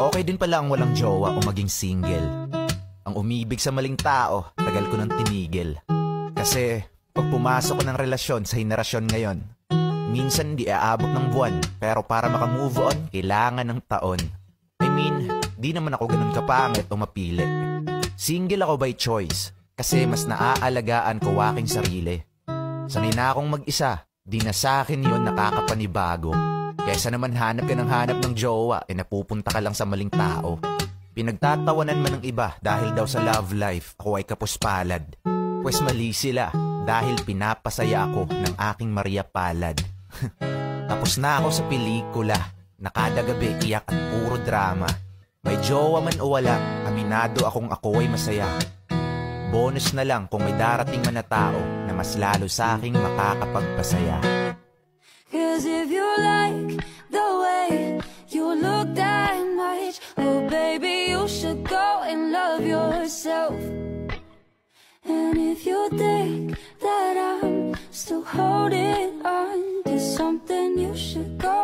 Okay din pala ang walang jowa o maging single. Ang umibig sa maling tao, tagal ko nang tinigil. Kasi pag pumasok ko ng relasyon sa henerasyon ngayon, minsan di aabot ng buwan, pero para makamove on, kailangan ng taon. I mean, di naman ako ganun kapangit o mapili. Single ako by choice, kasi mas naaalagaan ko aking sarili. Sanay na akong mag-isa, di na sa akin yun nakakapanibago. Kaysa naman hanap ka ng jowa, napupunta ka lang sa maling tao. Pinagtatawanan man ng iba dahil daw sa love life, ako ay kapuspalad. Pwes mali sila dahil pinapasaya ako ng aking Maria Palad. Tapos na ako sa pelikula, na kada gabi iyak at puro drama. May jowa man o wala, aminado akong ako ay masaya. Bonus na lang kung may darating man na tao na mas lalo sa aking makakapagpasaya. Cause if you like the way you look that much, oh baby, you should go and love yourself. And if you think that I'm still holding on to something, you should go